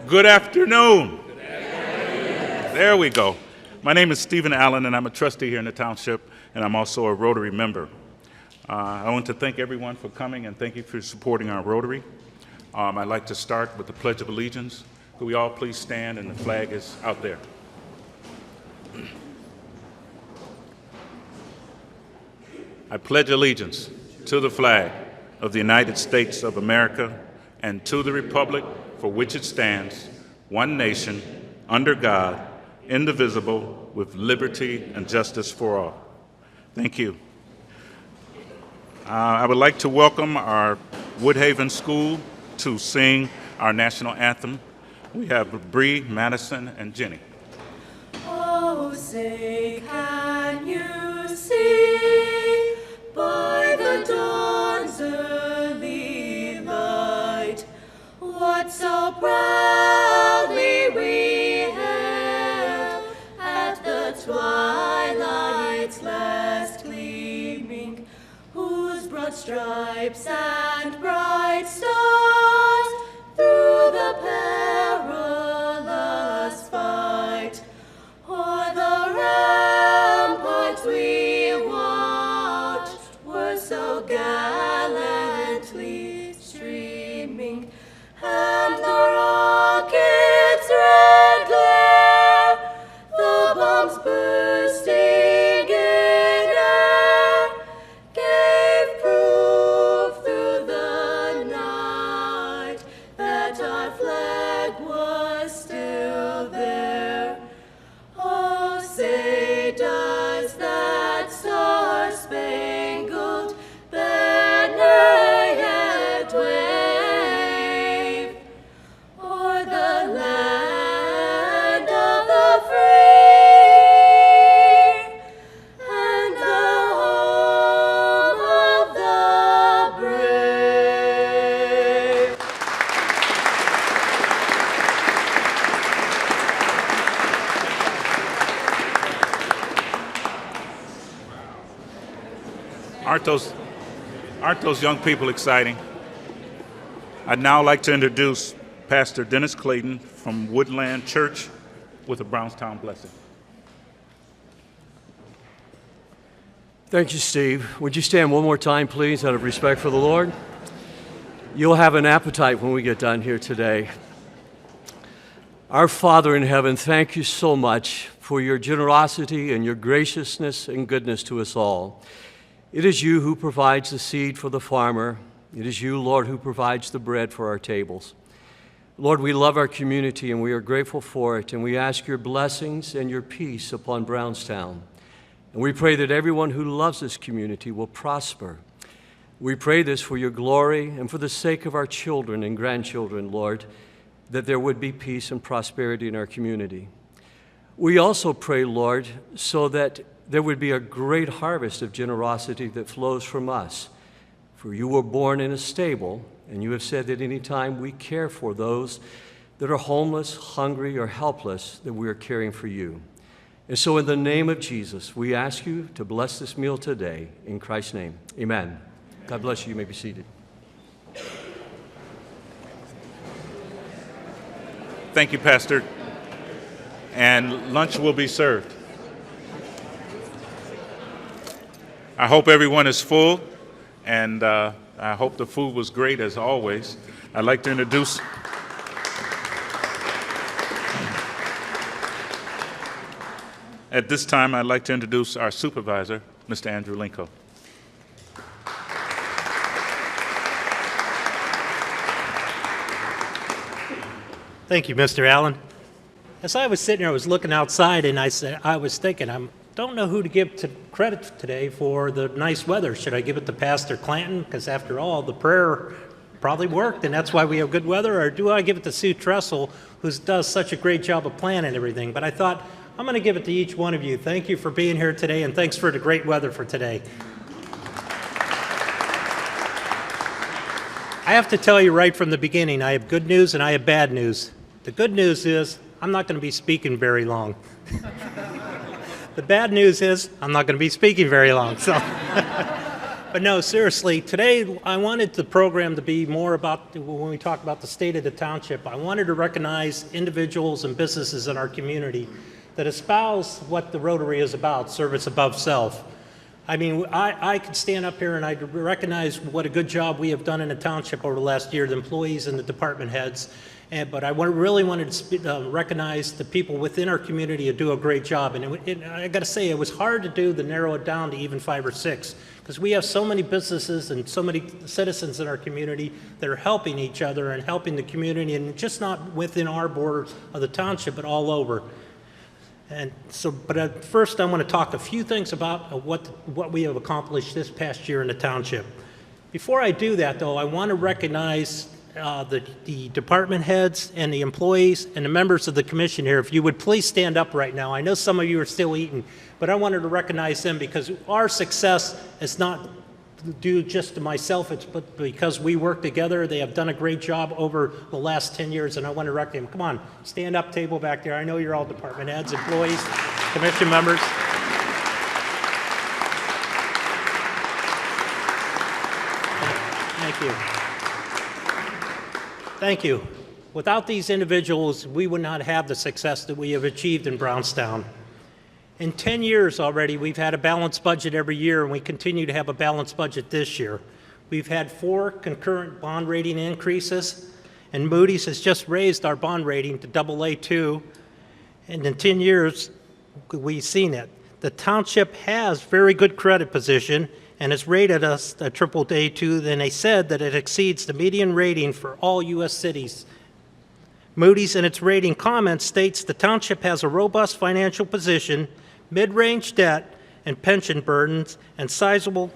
Good afternoon. There we go. My name is Stephen Allen, and I'm a trustee here in the township, and I'm also a Rotary member. I want to thank everyone for coming, and thank you for supporting our Rotary. I'd like to start with the Pledge of Allegiance. Could we all please stand, and the flag is out there. I pledge allegiance to the flag of the United States of America and to the republic for which it stands, one nation, under God, indivisible, with liberty and justice for all. Thank you. I would like to welcome our Woodhaven School to sing our national anthem. We have LaBrea, Madison, and Jenna. Oh, say, can you see by the dawn's early light what so proudly we hailed at the twilight's last gleaming, whose broad stripes and bright stars through the perilous fight o'er the ramparts we watched were so gallantly streaming, and the rocket's red glare, the bombs bursting in air, gave proof through the night that our flag was still there. Oh, say, does that star-spangled banner yet wave o'er the land of the free and the home of the brave? Aren't those young people exciting? I'd now like to introduce Pastor Dennis Clayton from Woodland Church with a Brownstown blessing. Thank you, Steve. Would you stand one more time, please, out of respect for the Lord? You'll have an appetite when we get done here today. Our Father in heaven, thank you so much for your generosity and your graciousness and goodness to us all. It is you who provides the seed for the farmer. It is you, Lord, who provides the bread for our tables. Lord, we love our community and we are grateful for it, and we ask your blessings and your peace upon Brownstown. And we pray that everyone who loves this community will prosper. We pray this for your glory and for the sake of our children and grandchildren, Lord, that there would be peace and prosperity in our community. We also pray, Lord, so that there would be a great harvest of generosity that flows from us. For you were born in a stable, and you have said that any time we care for those that are homeless, hungry, or helpless, that we are caring for you. And so in the name of Jesus, we ask you to bless this meal today. In Christ's name, amen. God bless you. You may be seated. Thank you, Pastor. And lunch will be served. I hope everyone is full, and I hope the food was great as always. I'd like to introduce at this time, I'd like to introduce our supervisor, Mr. Andrew Linko. Thank you, Mr. Allen. As I was sitting here, I was looking outside, and I was thinking, I don't know who to give credit today for the nice weather. Should I give it to Pastor Clanton? Because after all, the prayer probably worked, and that's why we have good weather. Or do I give it to Sue Tressel, who does such a great job of planning everything? But I thought, I'm going to give it to each one of you. Thank you for being here today, and thanks for the great weather for today. I have to tell you right from the beginning, I have good news and I have bad news. The good news is I'm not going to be speaking very long. The bad news is I'm not going to be speaking very long. So But no, seriously, today I wanted the program to be more about, when we talk about the state of the township, I wanted to recognize individuals and businesses in our community that espouse what the Rotary is about, service above self. I mean, I could stand up here and I recognize what a good job we have done in the township over the last year, the employees and the department heads. But I really wanted to recognize the people within our community who do a great job. And I got to say, it was hard to do to narrow it down to even 5 or 6, because we have so many businesses and so many citizens in our community that are helping each other and helping the community, and just not within our borders of the township, but all over. And so, but first I want to talk a few things about what we have accomplished this past year in the township. Before I do that, though, I want to recognize the department heads and the employees and the members of the commission here. If you would please stand up right now. I know some of you are still eating, but I wanted to recognize them because our success is not due just to myself, it's but because we work together. They have done a great job over the last 10 years, and I want to recognize them. Come on, stand up, table back there. I know you're all department heads, employees, commission members. Thank you. Thank you. Without these individuals, we would not have the success that we have achieved in Brownstown. In 10 years already, we've had a balanced budget every year, and we continue to have a balanced budget this year. We've had 4 concurrent bond rating increases, and Moody's has just raised our bond rating to AA2, and in 10 years, we've seen it. The township has very good credit position, and has rated us a AA2, and they said that it exceeds the median rating for all U.S. cities. Moody's, in its rating comments, states the township has a robust financial position, mid-range debt and pension burdens, and sizable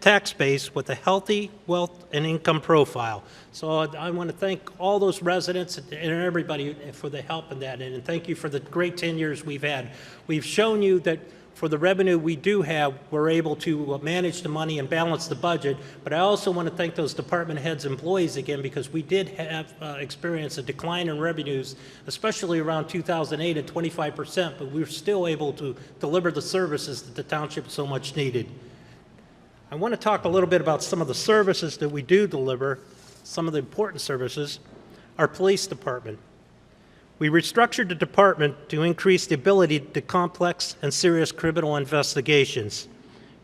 tax base with a healthy wealth and income profile. So I want to thank all those residents and everybody for the help in that, and thank you for the great 10 years we've had. We've shown you that for the revenue we do have, we're able to manage the money and balance the budget. But I also want to thank those department heads, employees again, because we did have experienced a decline in revenues, especially around 2008 at 25%, but we were still able to deliver the services that the township so much needed. I want to talk a little bit about some of the services that we do deliver, some of the important services. Our police department. We restructured the department to increase the ability to complex and serious criminal investigations.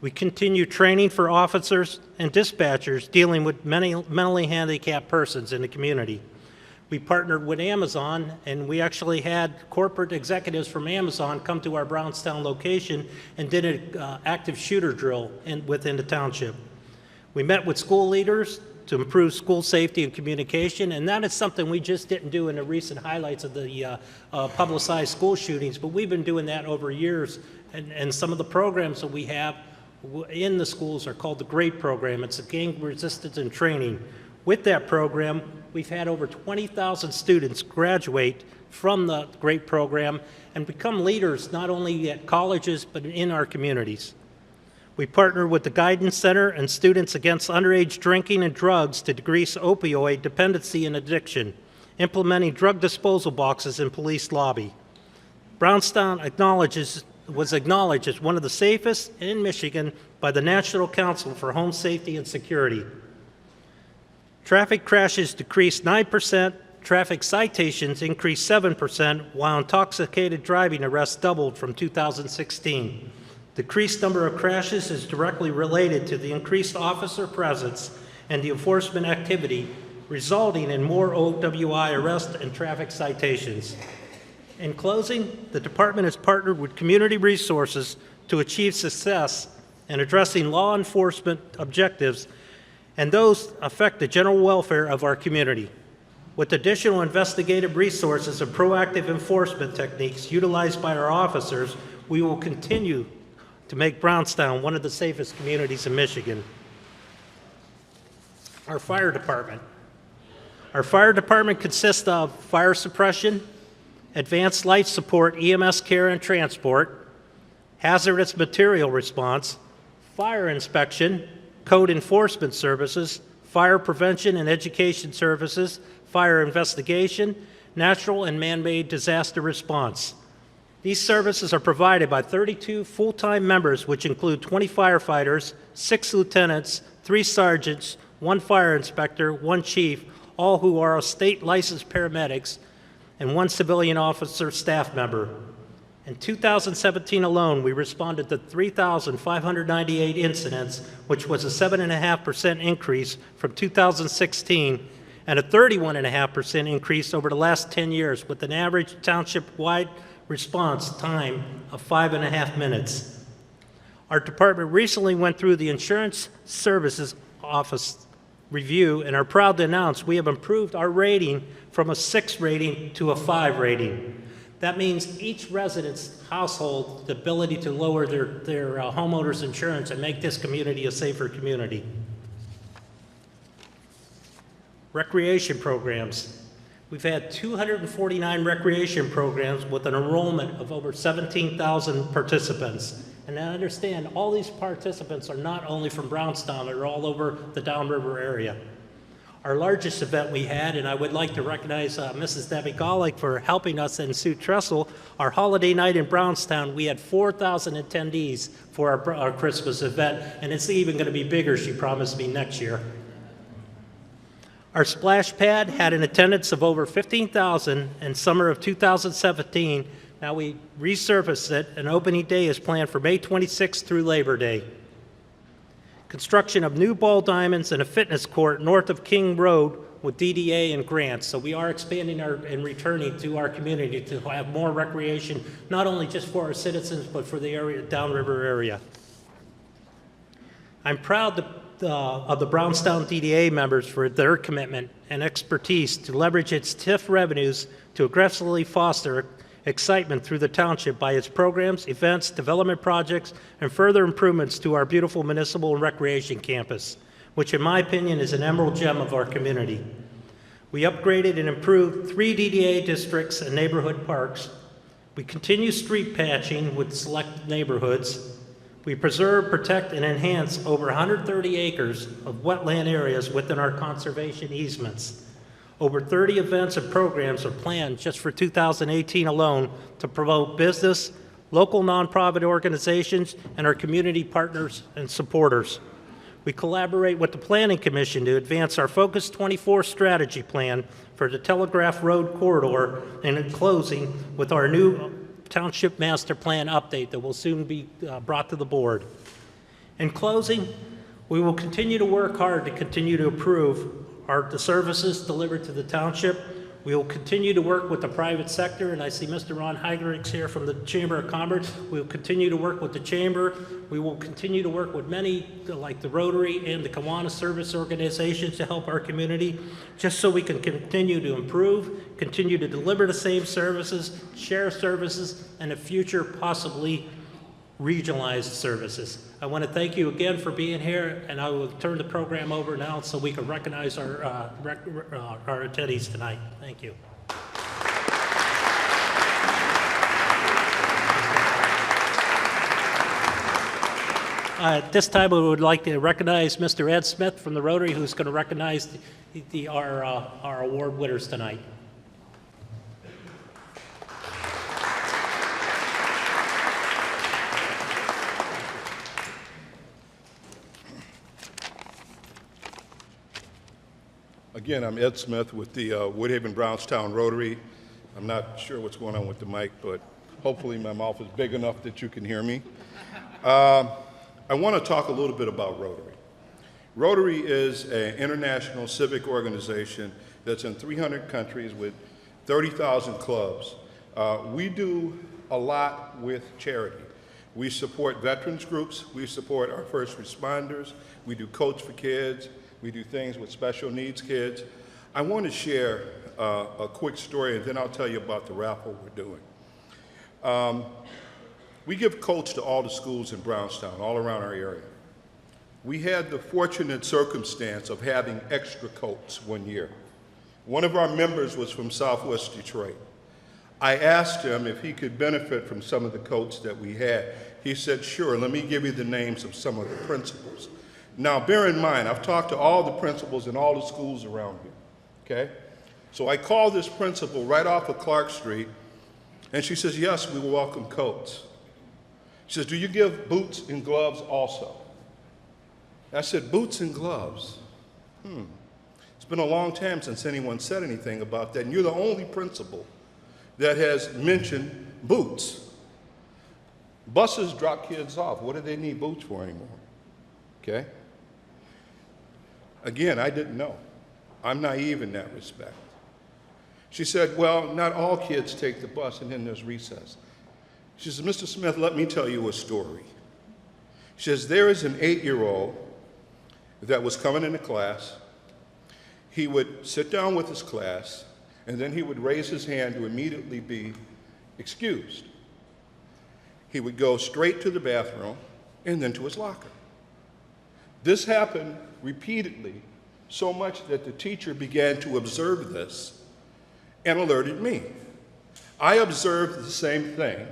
We continue training for officers and dispatchers dealing with mentally handicapped persons in the community. We partnered with Amazon, and we actually had corporate executives from Amazon come to our Brownstown location and did an active shooter drill within the township. We met with school leaders to improve school safety and communication, and that is something we just didn't do in the recent highlights of the publicized school shootings, but we've been doing that over years, and some of the programs that we have in the schools are called the GREAT program. It's a gang resistance and training. With that program, we've had over 20,000 students graduate from the GREAT program and become leaders not only at colleges but in our communities. We partner with the Guidance Center and Students Against Underage Drinking and Drugs to decrease opioid dependency and addiction, implementing drug disposal boxes in police lobby. Brownstown was acknowledged as one of the safest in Michigan by the National Council for Home Safety and Security. Traffic crashes decreased 9%, traffic citations increased 7%, while intoxicated driving arrests doubled from 2016. The increased number of crashes is directly related to the increased officer presence and the enforcement activity, resulting in more OWI arrests and traffic citations. In closing, the department has partnered with community resources to achieve success in addressing law enforcement objectives and those affect the general welfare of our community. With additional investigative resources and proactive enforcement techniques utilized by our officers, we will continue to make Brownstown one of the safest communities in Michigan. Our fire department. Our fire department consists of fire suppression, advanced life support, EMS care and transport, hazardous material response, fire inspection, code enforcement services, fire prevention and education services, fire investigation, natural and man-made disaster response. These services are provided by 32 full-time members, which include 20 firefighters, 6 lieutenants, 3 sergeants, 1 fire inspector, 1 chief, all who are state licensed paramedics, and 1 civilian officer staff member. In 2017 alone, we responded to 3,598 incidents, which was a 7.5% increase from 2016 and a 31.5% increase over the last 10 years, with an average township-wide response time of 5.5 minutes. Our department recently went through the Insurance Services Office review and are proud to announce we have improved our rating from a 6 rating to a 5 rating. That means each resident's household the ability to lower their homeowner's insurance and make this community a safer community. Recreation programs. We've had 249 recreation programs with an enrollment of over 17,000 participants. And I understand all these participants are not only from Brownstown, they're all over the Downriver area. Our largest event we had, and I would like to recognize Mrs. Debbie Golick for helping us, and Sue Tressel, our holiday night in Brownstown. We had 4,000 attendees for our Christmas event, and it's even going to be bigger, she promised me, next year. Our splash pad had an attendance of over 15,000 in summer of 2017. Now we resurfaced it, and opening day is planned for May 26th through Labor Day. Construction of new ball diamonds and a fitness court north of King Road with DDA and grants. So we are expanding and returning to our community to have more recreation, not only just for our citizens, but for the area, downriver area. I'm proud of the Brownstown DDA members for their commitment and expertise to leverage its TIF revenues to aggressively foster excitement through the township by its programs, events, development projects, and further improvements to our beautiful municipal and recreation campus, which in my opinion is an emerald gem of our community. We upgraded and improved 3 DDA districts and neighborhood parks. We continue street patching with select neighborhoods. We preserve, protect, and enhance over 130 acres of wetland areas within our conservation easements. Over 30 events and programs are planned just for 2018 alone to promote business, local nonprofit organizations, and our community partners and supporters. We collaborate with the Planning Commission to advance our Focus 24 strategy plan for the Telegraph Road corridor, and in closing with our new Township Master Plan update that will soon be brought to the board. In closing, we will continue to work hard to continue to improve the services delivered to the township. We will continue to work with the private sector, and I see Mr. Ron Heigericks here from the Chamber of Commerce. We will continue to work with the Chamber. We will continue to work with many, like the Rotary and the Kiwanis service organizations, to help our community, just so we can continue to improve, continue to deliver the same services, share services, and in the future possibly regionalized services. I want to thank you again for being here, and I will turn the program over now so we can recognize our attendees tonight. Thank you. At this time, we would like to recognize Mr. Ed Smith from the Rotary, who's going to recognize our award winners tonight. Again, I'm Ed Smith with the Woodhaven-Brownstown Rotary. I'm not sure what's going on with the mic, but hopefully my mouth is big enough that you can hear me. I want to talk a little bit about Rotary. Rotary is an international civic organization that's in 300 countries with 30,000 clubs. We do a lot with charity. We support veterans groups. We support our first responders. We do Coach for Kids. We do things with special needs kids. I want to share a quick story, and then I'll tell you about the raffle we're doing. We give coats to all the schools in Brownstown, all around our area. We had the fortunate circumstance of having extra coats one year. One of our members was from Southwest Detroit. I asked him if he could benefit from some of the coats that we had. He said, sure, let me give you the names of some of the principals. Now, bear in mind, I've talked to all the principals in all the schools around here, okay? So I called this principal right off of Clark Street, And she says, yes, we will welcome coats. She says, do you give boots and gloves also? I said, boots and gloves? It's been a long time since anyone said anything about that, and you're the only principal that has mentioned boots. Buses drop kids off. What do they need boots for anymore? Okay? Again, I didn't know. I'm naive in that respect. She said, well, not all kids take the bus, and then there's recess. She says, Mr. Smith, let me tell you a story. She says, there is an 8-year-old that was coming into class. He would sit down with his class, and then he would raise his hand to immediately be excused. He would go straight to the bathroom and then to his locker. This happened repeatedly, so much that the teacher began to observe this and alerted me. I observed the same thing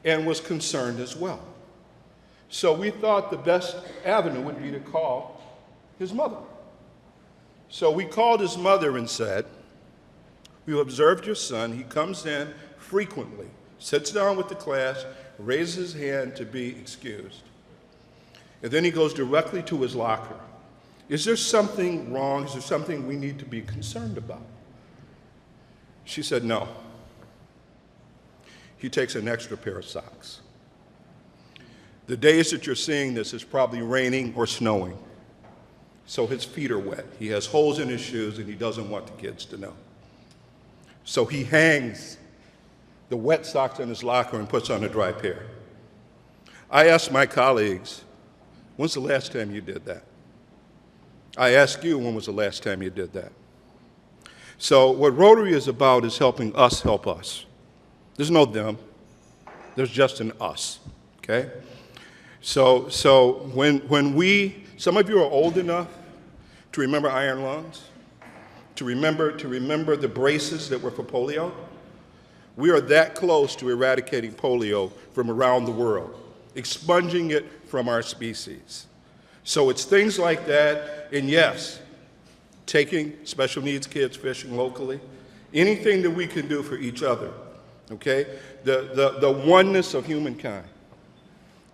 and was concerned as well. So we thought the best avenue would be to call his mother. So we called his mother and said, we observed your son. He comes in frequently, sits down with the class, raises his hand to be excused. And then he goes directly to his locker. Is there something wrong? Is there something we need to be concerned about? She said, no. He takes an extra pair of socks. The days that you're seeing this is probably raining or snowing. So his feet are wet. He has holes in his shoes, and he doesn't want the kids to know. So he hangs the wet socks in his locker and puts on a dry pair. I asked my colleagues, when's the last time you did that? I ask you, when was the last time you did that? So what Rotary is about is helping us help us. There's no them. There's just an us, okay? So when we, some of you are old enough to remember iron lungs, to remember the braces that were for polio. We are that close to eradicating polio from around the world, expunging it from our species. So it's things like that, and yes, taking special needs kids fishing locally, anything that we can do for each other, okay? The oneness of humankind,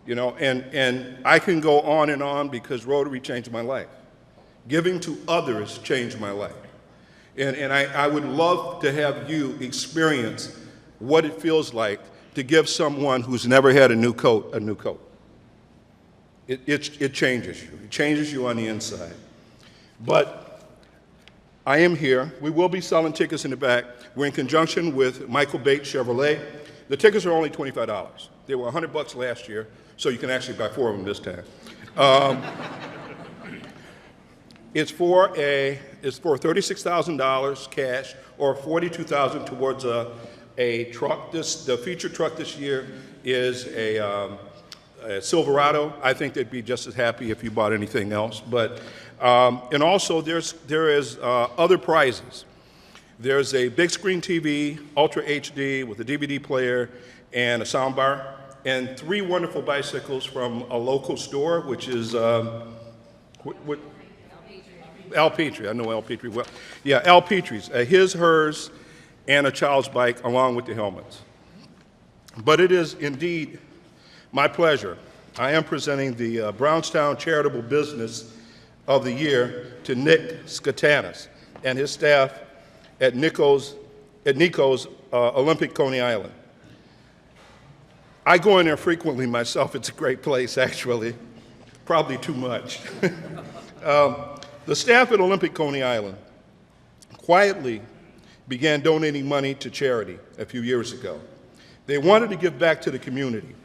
you know, and I can go on and on because Rotary changed my life. Giving to others changed my life. And I would love to have you experience what it feels like to give someone who's never had a new coat a new coat. It changes you. It changes you on the inside. But I am here. We will be selling tickets in the back. We're in conjunction with Michael Bates Chevrolet. The tickets are only $25. They were $100 last year, so you can actually buy 4 of them this time. It's for $36,000 cash or $42,000 towards a truck. The feature truck this year is a Silverado. I think they'd be just as happy if you bought anything else. But and also there is other prizes. There's a big screen TV, Ultra HD with a DVD player and a sound bar, and 3 wonderful bicycles from a local store, which is Al Petrie. I know Al Petrie well. Yeah, Al Petrie's. His, hers, and a child's bike along with the helmets. But it is indeed my pleasure. I am presenting the Brownstown Charitable Business of the Year to Nick Skotanis and his staff at Nikos Olympic Coney Island. I go in there frequently myself. It's a great place, actually. Probably too much. The staff at Olympic Coney Island quietly began donating money to charity a few years ago. They wanted to give back to the community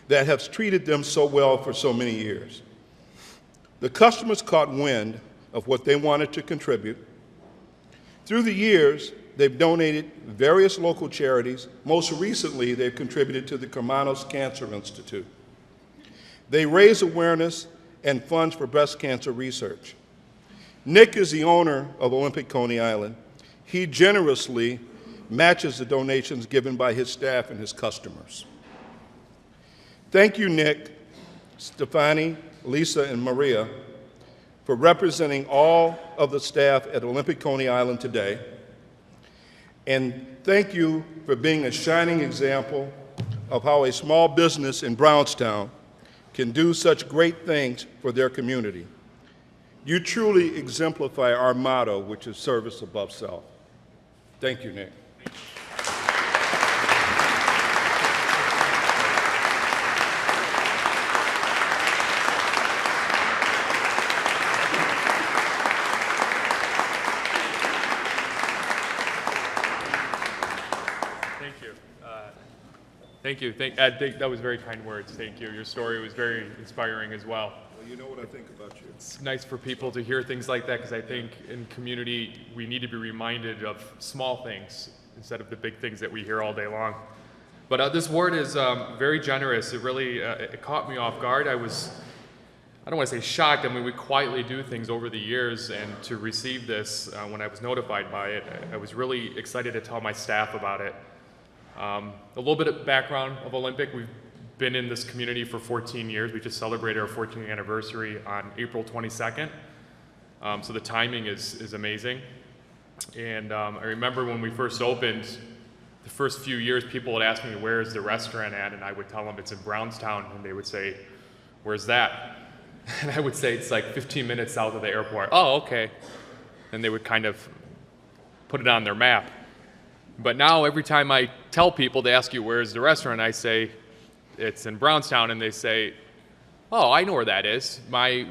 that has treated them so well for so many years. The customers caught wind of what they wanted to contribute. Through the years, they've donated various local charities. Most recently, they've contributed to the Kermanos Cancer Institute. They raise awareness and funds for breast cancer research. Nick is the owner of Olympic Coney Island. He generously matches the donations given by his staff and his customers. Thank you, Nick, Stefani, Lisa, and Maria, for representing all of the staff at Olympic Coney Island today. And thank you for being a shining example of how a small business in Brownstown can do such great things for their community. You truly exemplify our motto, which is service above self. Thank you, Nick. Thank you. Ed, that was very kind words. Thank you. Your story was very inspiring as well. Well, you know what I think about you. It's nice for people to hear things like that because I think in community we need to be reminded of small things instead of the big things that we hear all day long. But this award is very generous. It really it caught me off guard. I don't want to say shocked. I mean, we quietly do things over the years, and to receive this when I was notified by it, I was really excited to tell my staff about it. A little bit of background of Olympic. We've been in this community for 14 years. We just celebrated our 14th anniversary on April 22nd. So the timing is amazing. And I remember when we first opened, the first few years, people would ask me, where is the restaurant at? And I would tell them it's in Brownstown. And they would say, where's that? And I would say, it's like 15 minutes south of the airport. Oh, okay. And they would kind of put it on their map. But now every time I tell people, they ask you, where's the restaurant? I say, it's in Brownstown. And they say, oh, I know where that is. My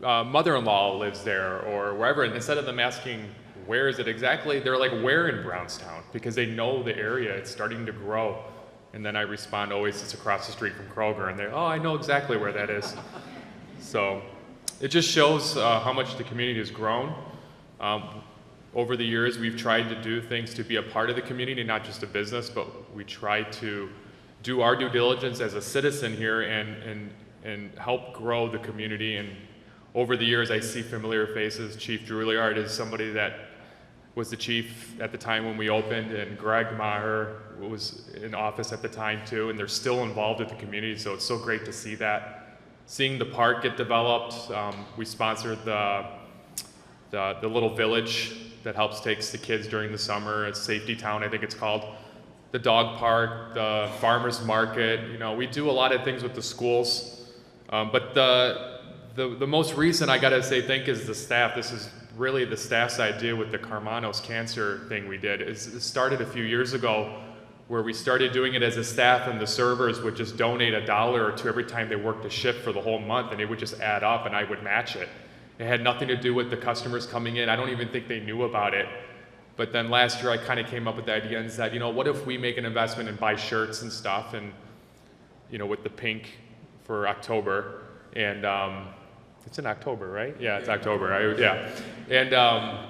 mother-in-law lives there or wherever. And instead of them asking, where is it exactly? They're like, where in Brownstown? Because they know the area. It's starting to grow. And then I respond, always, it's across the street from Kroger. And they're, oh, I know exactly where that is. So it just shows how much the community has grown. Over the years, we've tried to do things to be a part of the community, not just a business, but we try to do our due diligence as a citizen here and help grow the community. And over the years, I see familiar faces. Chief Juilliard is somebody that was the chief at the time when we opened, and Greg Maher was in office at the time too, and they're still involved with the community, so it's so great to see that. Seeing the park get developed, we sponsored the little village that helps takes the kids during the summer. It's Safety Town, I think it's called. The dog park, the farmer's market. You know, we do a lot of things with the schools. But the most recent, I gotta say, thank is the staff. This is really the staff's idea with the Carmanos cancer thing we did. It started a few years ago where we started doing it as a staff, and the servers would just donate $1 or $2 every time they worked a shift for the whole month, and it would just add up and I would match it. It had nothing to do with the customers coming in. I don't even think they knew about it. But then last year I kind of came up with the idea and said, you know, what if we make an investment and buy shirts and stuff, and, you know, with the pink for October, and it's in October, right? Yeah, it's October. Yeah. And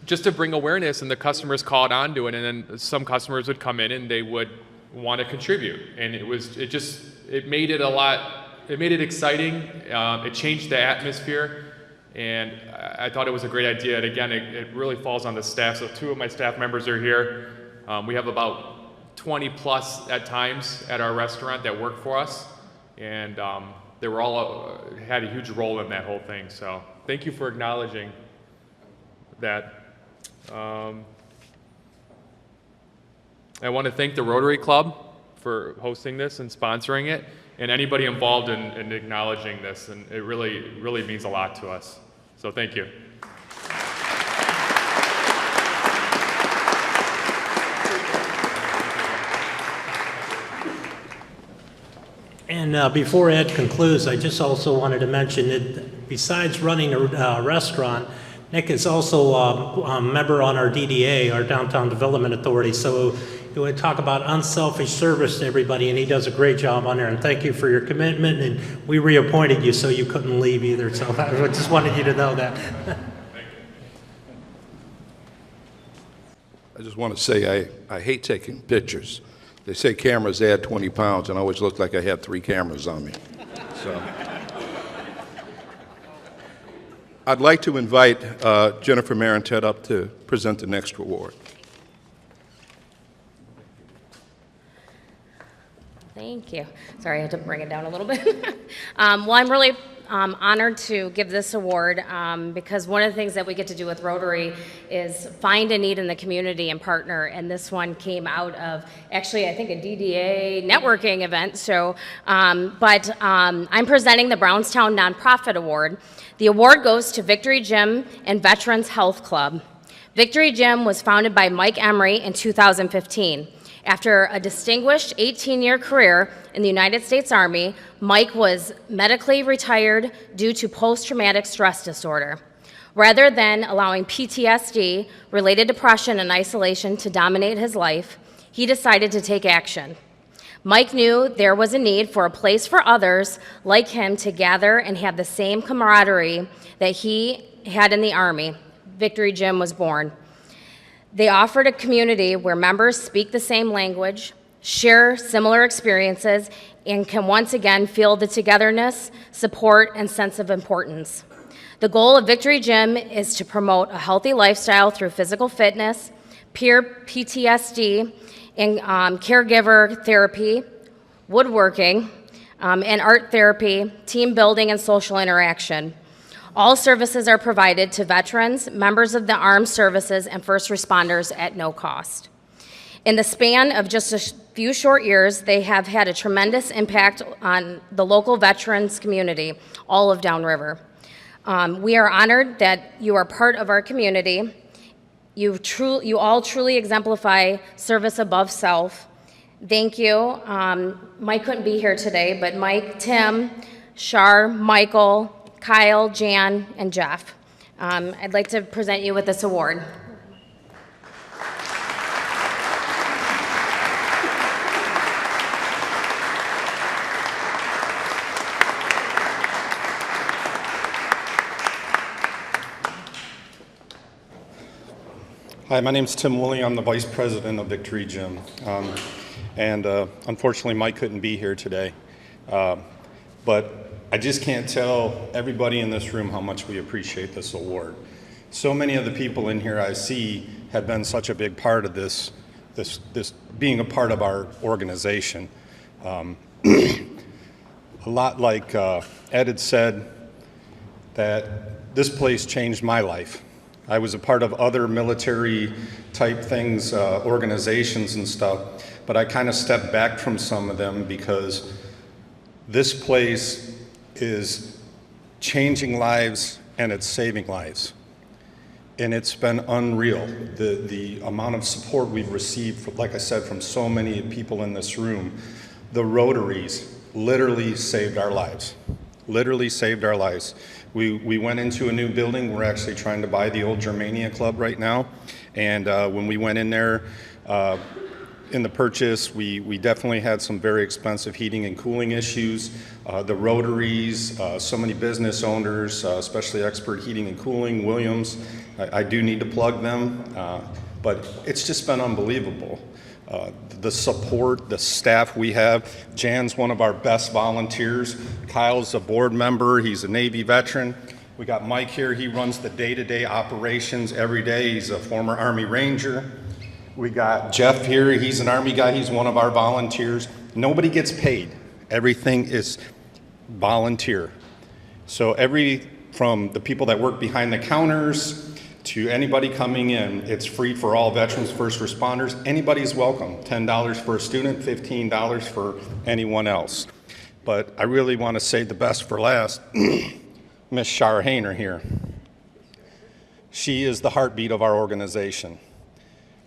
just to bring awareness, and the customers caught on to it, and then some customers would come in and they would want to contribute. And it made it exciting. It changed the atmosphere. And I thought it was a great idea. And again, it really falls on the staff. So 2 of my staff members are here. We have about 20 plus at times at our restaurant that work for us. And they were all had a huge role in that whole thing. So thank you for acknowledging that. I want to thank the Rotary Club for hosting this and sponsoring it, and anybody involved in acknowledging this. And it really, really means a lot to us. So thank you. And before Ed concludes, I just also wanted to mention that besides running a restaurant, Nick is also a member on our DDA, our Downtown Development Authority. So you want to talk about unselfish service to everybody, and he does a great job on there. And thank you for your commitment. And we reappointed you so you couldn't leave either. So I just wanted you to know that. I just want to say I hate taking pictures. They say cameras add 20 pounds, and I always looked like I had 3 cameras on me. So I'd like to invite Jennifer Marentet up to present the next award. Thank you. Sorry, I had to bring it down a little bit. Well, I'm really honored to give this award because one of the things that we get to do with Rotary is find a need in the community and partner, and this one came out of actually, I think, a DDA networking event. So, I'm presenting the Brownstown Non-profit Award. The award goes to Victory Gym and Veterans Health Club. Victory Gym was founded by Mike Emery in 2015. After a distinguished 18-year career in the United States Army, Mike was medically retired due to post-traumatic stress disorder. Rather than allowing PTSD, related depression and isolation to dominate his life, he decided to take action. Mike knew there was a need for a place for others like him to gather and have the same camaraderie that he had in the Army. Victory Gym was born. They offered a community where members speak the same language, share similar experiences, and can once again feel the togetherness, support, and sense of importance. The goal of Victory Gym is to promote a healthy lifestyle through physical fitness, peer PTSD, and caregiver therapy, woodworking, and art therapy, team building, and social interaction. All services are provided to veterans, members of the armed services, and first responders at no cost. In the span of just a few short years, they have had a tremendous impact on the local veterans community, all of Downriver. We are honored that you are part of our community. You all truly exemplify service above self. Thank you. Mike couldn't be here today, but Mike, Tim, Shar, Michael, Kyle, Jan, and Jeff. I'd like to present you with this award. Hi, my name's Tim Woolley. I'm the Vice President of Victory Gym. Unfortunately, Mike couldn't be here today. But I just can't tell everybody in this room how much we appreciate this award. So many of the people in here I see have been such a big part of this being a part of our organization. A lot like Ed had said, that this place changed my life. I was a part of other military type things, organizations and stuff, but I kind of stepped back from some of them because this place is changing lives and it's saving lives. And it's been unreal. The amount of support we've received, like I said, from so many people in this room. The Rotaries literally saved our lives. Literally saved our lives. We went into a new building. We're actually trying to buy the old Germania Club right now. And when we went in there, in the purchase, we definitely had some very expensive heating and cooling issues. The Rotaries, so many business owners, especially Expert Heating and Cooling, Williams, I do need to plug them, but it's just been unbelievable. The support, the staff we have. Jan's one of our best volunteers. Kyle's a board member, he's a Navy veteran. We got Mike here, he runs the day-to-day operations every day. He's a former Army Ranger. We got Jeff here, he's an Army guy, he's one of our volunteers. Nobody gets paid. Everything is volunteer. So from the people that work behind the counters to anybody coming in, it's free for all veterans, first responders. Anybody's welcome. $10 for a student, $15 for anyone else. But I really want to save the best for last. Miss Shar Hayner here. She is the heartbeat of our organization.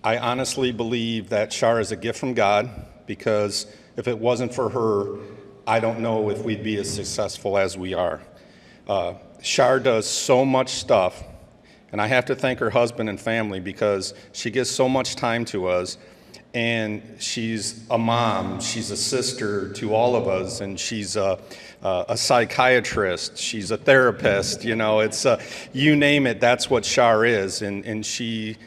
I honestly believe that Shar is a gift from God, because if it wasn't for her, I don't know if we'd be as successful as we are. Shar does so much stuff, and I have to thank her husband and family because she gives so much time to us, and she's a mom, she's a sister to all of us, and she's a psychiatrist, she's a therapist, you know, it's you name it, that's what Shar is, and she,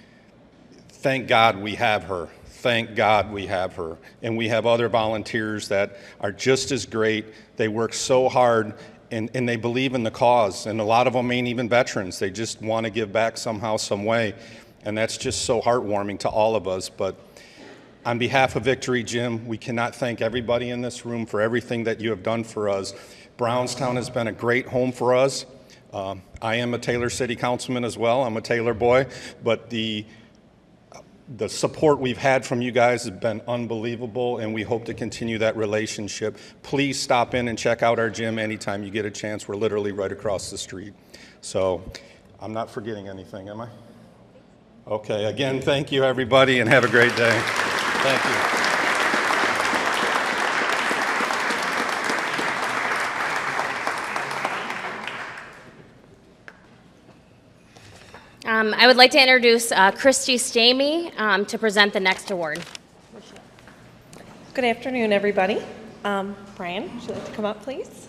thank God we have her. Thank God we have her. And we have other volunteers that are just as great. They work so hard, and they believe in the cause. And a lot of them ain't even veterans. They just want to give back somehow, some way. And that's just so heartwarming to all of us. But on behalf of Victory Gym, we cannot thank everybody in this room for everything that you have done for us. Brownstown has been a great home for us. I am a Taylor City Councilman as well. I'm a Taylor boy, but the support we've had from you guys has been unbelievable, and we hope to continue that relationship. Please stop in and check out our gym anytime you get a chance. We're literally right across the street. So I'm not forgetting anything, am I? Okay, again, thank you, everybody, and have a great day. Thank you. I would like to introduce Christy Stamey to present the next award. Good afternoon, everybody. Brian, would you like to come up, please?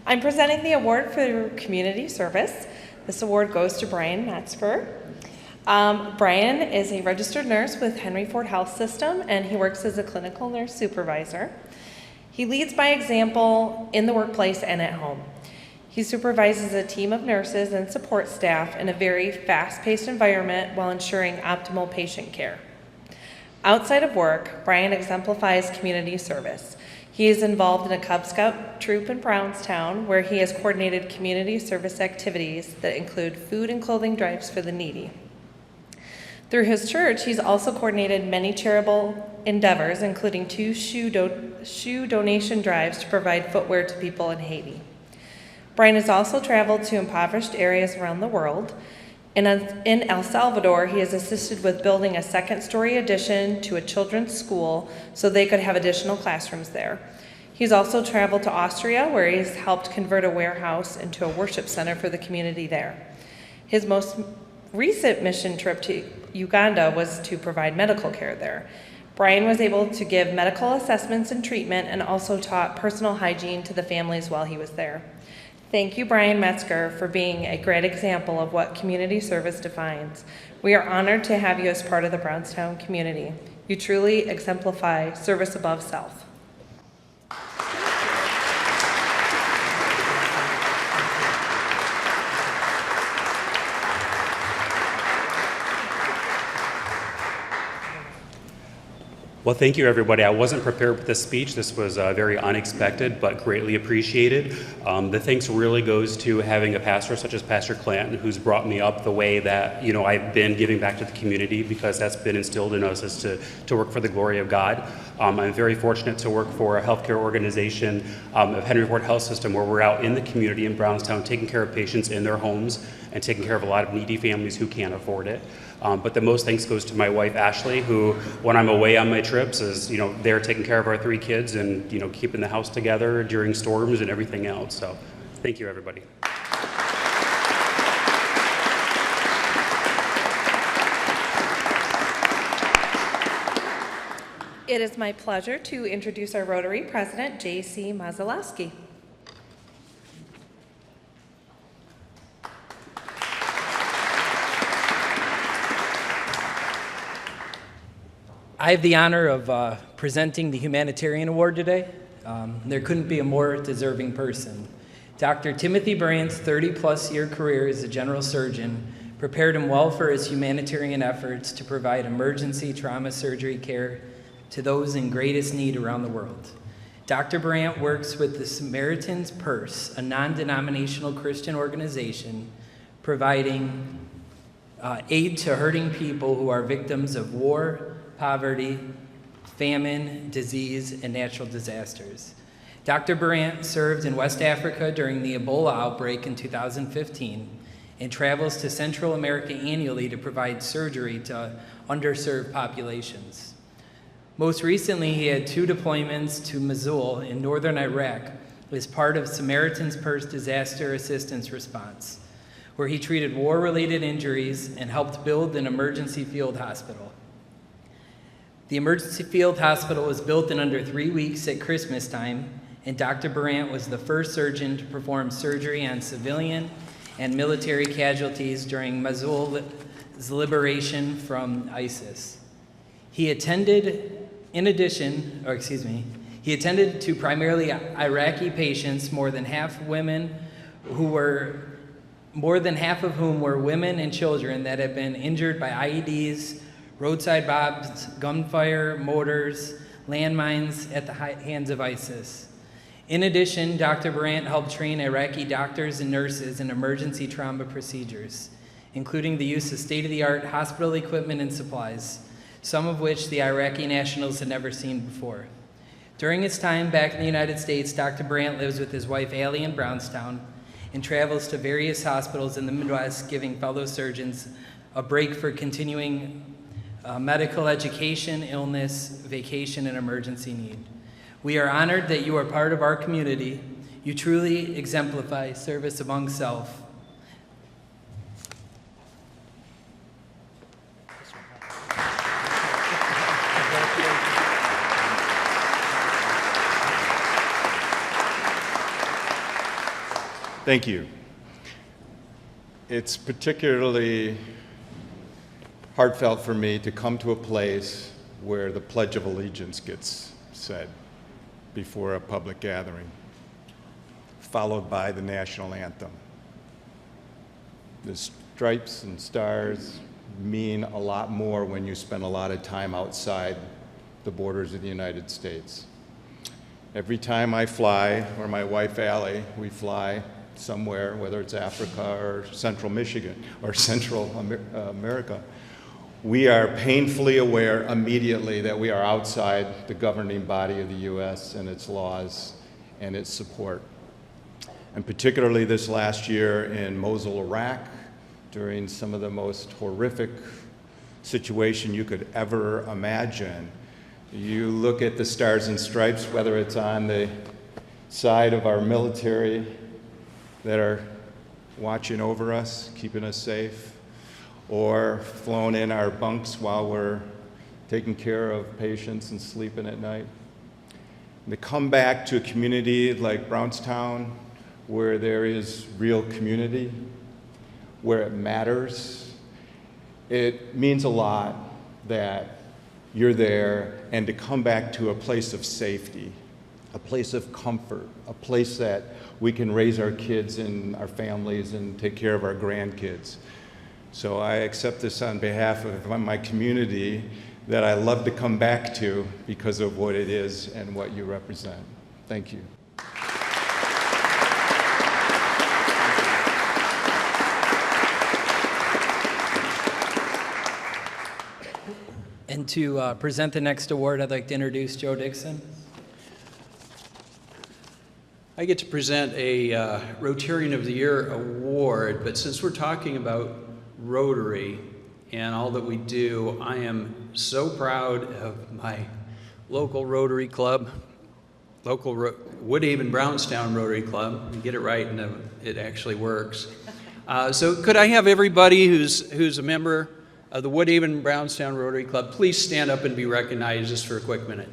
I'm presenting the award for community service. This award goes to Brian Metzger. Brian is a registered nurse with Henry Ford Health System, and he works as a clinical nurse supervisor. He leads by example in the workplace and at home. He supervises a team of nurses and support staff in a very fast-paced environment while ensuring optimal patient care. Outside of work, Brian exemplifies community service. He is involved in a Cub Scout troop in Brownstown, where he has coordinated community service activities that include food and clothing drives for the needy. Through his church, he's also coordinated many charitable endeavors, including 2 shoe donation drives to provide footwear to people in Haiti. Brian has also traveled to impoverished areas around the world. In El Salvador, he has assisted with building a second-story addition to a children's school so they could have additional classrooms there. He's also traveled to Austria, where he's helped convert a warehouse into a worship center for the community there. His most recent mission trip to Uganda was to provide medical care there. Brian was able to give medical assessments and treatment, and also taught personal hygiene to the families while he was there. Thank you, Brian Metzger, for being a great example of what community service defines. We are honored to have you as part of the Brownstown community. You truly exemplify service above self. Well, thank you, everybody. I wasn't prepared with this speech. This was very unexpected, but greatly appreciated. The thanks really goes to having a pastor such as Pastor Clanton, who's brought me up the way that, I've been giving back to the community, because that's been instilled in us, is to work for the glory of God. I'm very fortunate to work for a healthcare organization of Henry Ford Health System, where we're out in the community in Brownstown taking care of patients in their homes and taking care of a lot of needy families who can't afford it. But the most thanks goes to my wife, Ashley, who, when I'm away on my trips, is, there taking care of our 3 kids and, keeping the house together during storms and everything else. So thank you, everybody. It is my pleasure to introduce our Rotary President, J.C. Mazalowski. I have the honor of presenting the Humanitarian Award today. There couldn't be a more deserving person. Dr. Timothy Brandt's 30-plus year career as a general surgeon prepared him well for his humanitarian efforts to provide emergency trauma surgery care to those in greatest need around the world. Dr. Brandt works with the Samaritan's Purse, a non-denominational Christian organization providing aid to hurting people who are victims of war, poverty, famine, disease, and natural disasters. Dr. Brandt served in West Africa during the Ebola outbreak in 2015 and travels to Central America annually to provide surgery to underserved populations. Most recently, he had 2 deployments to Mosul in northern Iraq as part of Samaritan's Purse disaster assistance response, where he treated war-related injuries and helped build an emergency field hospital. The emergency field hospital was built in under 3 weeks at Christmas time, and Dr. Brandt was the first surgeon to perform surgery on civilian and military casualties during Mosul's liberation from ISIS. He attended to primarily Iraqi patients, more than half of whom were women and children that had been injured by IEDs, roadside bombs, gunfire, mortars, landmines at the hands of ISIS. In addition, Dr. Brandt helped train Iraqi doctors and nurses in emergency trauma procedures, including the use of state-of-the-art hospital equipment and supplies, some of which the Iraqi nationals had never seen before. During his time back in the United States, Dr. Brandt lives with his wife Allie in Brownstown and travels to various hospitals in the Midwest, giving fellow surgeons a break for continuing medical education, illness, vacation, and emergency need. We are honored that you are part of our community. You truly exemplify service among self. Thank you. It's particularly heartfelt for me to come to a place where the Pledge of Allegiance gets said before a public gathering, followed by the national anthem. The stripes and stars mean a lot more when you spend a lot of time outside the borders of the United States. Every time I fly, or my wife Allie, we fly somewhere, whether it's Africa or Central Michigan or Central America, we are painfully aware immediately that we are outside the governing body of the U.S. and its laws and its support. And particularly this last year in Mosul, Iraq, during some of the most horrific situation you could ever imagine, you look at the stars and stripes, whether it's on the side of our military that are watching over us, keeping us safe, or flown in our bunks while we're taking care of patients and sleeping at night. And to come back to a community like Brownstown, where there is real community, where it matters, it means a lot that you're there, and to come back to a place of safety, a place of comfort, a place that we can raise our kids and our families and take care of our grandkids. So I accept this on behalf of my community that I love to come back to because of what it is and what you represent. Thank you. And to present the next award, I'd like to introduce Joe Dixon. I get to present a Rotarian of the Year award, but since we're talking about Rotary and all that we do, I am so proud of my local Rotary Club, local Woodhaven-Brownstown Rotary Club. You get it right and it actually works. So could I have everybody who's a member of the Woodhaven-Brownstown Rotary Club please stand up and be recognized just for a quick minute.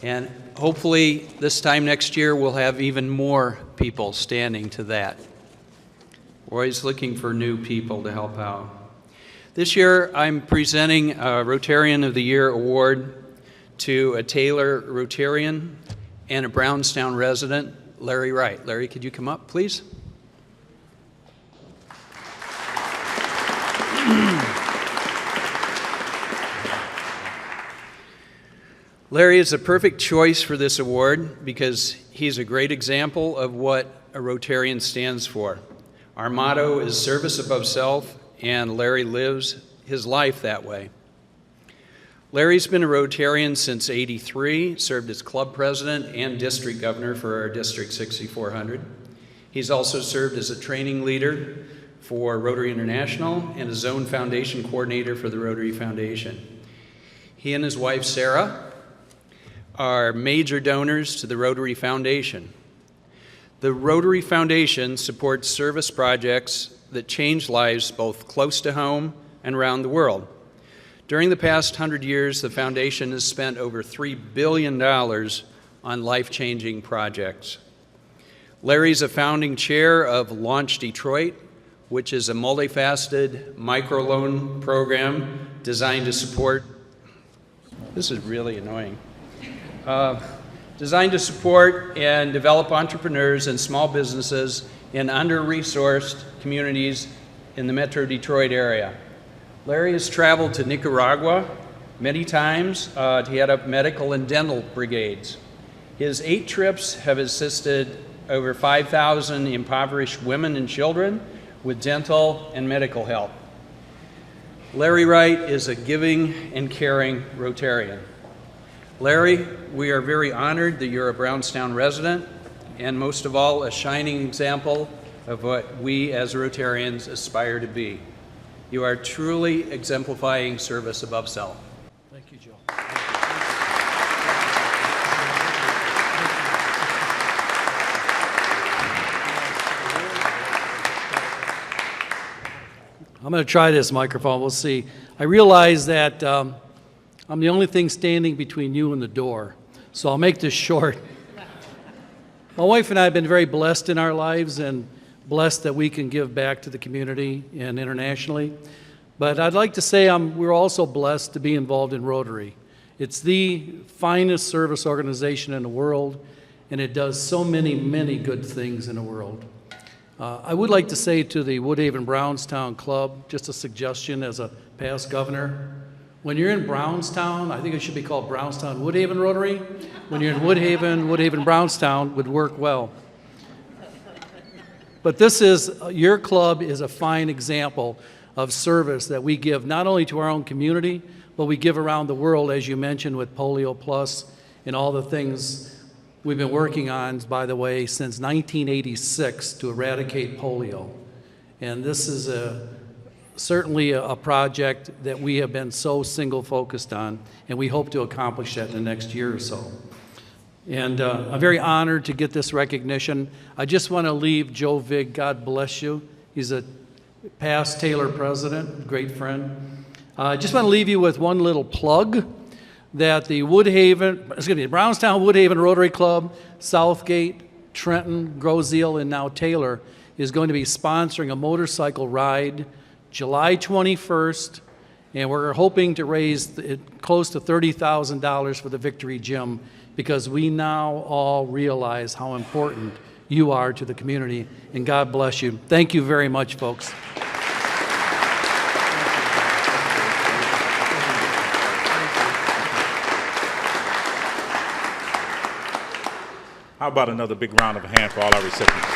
And hopefully this time next year we'll have even more people standing to that. We're always looking for new people to help out. This year I'm presenting a Rotarian of the Year award to a Taylor Rotarian and a Brownstown resident, Larry Wright. Larry, could you come up, please? Larry is the perfect choice for this award because he's a great example of what a Rotarian stands for. Our motto is service above self, and Larry lives his life that way. Larry's been a Rotarian since '83, served as club president and district governor for our District 6400. He's also served as a training leader for Rotary International and a zone foundation coordinator for the Rotary Foundation. He and his wife, Sarah, are major donors to the Rotary Foundation. The Rotary Foundation supports service projects that change lives both close to home and around the world. During the past 100 years, the foundation has spent over $3 billion on life-changing projects. Larry's a founding chair of Launch Detroit, which is a multifaceted microloan program designed to support, this is really annoying, designed to support and develop entrepreneurs and small businesses in under-resourced communities in the Metro Detroit area. Larry has traveled to Nicaragua many times to head up medical and dental brigades. His 8 trips have assisted over 5,000 impoverished women and children with dental and medical help. Larry Wright is a giving and caring Rotarian. Larry, we are very honored that you're a Brownstown resident, and most of all, a shining example of what we as Rotarians aspire to be. You are truly exemplifying service above self. Thank you, Joe. I'm going to try this microphone. We'll see. I realize that I'm the only thing standing between you and the door, so I'll make this short. My wife and I have been very blessed in our lives and blessed that we can give back to the community and internationally. But I'd like to say we're also blessed to be involved in Rotary. It's the finest service organization in the world, and it does so many, many good things in the world. I would like to say to the Woodhaven-Brownstown Club, just a suggestion as a past governor, when you're in Brownstown, I think it should be called Brownstown Woodhaven Rotary. When you're in Woodhaven-Brownstown would work well. But your club is a fine example of service that we give not only to our own community, but we give around the world, as you mentioned, with Polio Plus and all the things we've been working on, by the way, since 1986 to eradicate polio. And this is certainly a project that we have been so single-focused on, and we hope to accomplish that in the next year or so. And I'm very honored to get this recognition. I just want to leave Joe Vig, God bless you. He's a past Taylor president, great friend. I just want to leave you with one little plug that the Brownstown Woodhaven Rotary Club, Southgate, Trenton, Groseal, and now Taylor is going to be sponsoring a motorcycle ride July 21st, and we're hoping to raise close to $30,000 for the Victory Gym, because we now all realize how important you are to the community, and God bless you. Thank you very much, folks. How about another big round of a hand for all our recipients?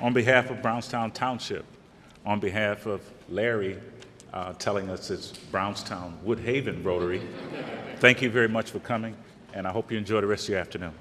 On behalf of Brownstown Township, on behalf of Larry telling us it's Brownstown Woodhaven Rotary, thank you very much for coming, and I hope you enjoy the rest of your afternoon.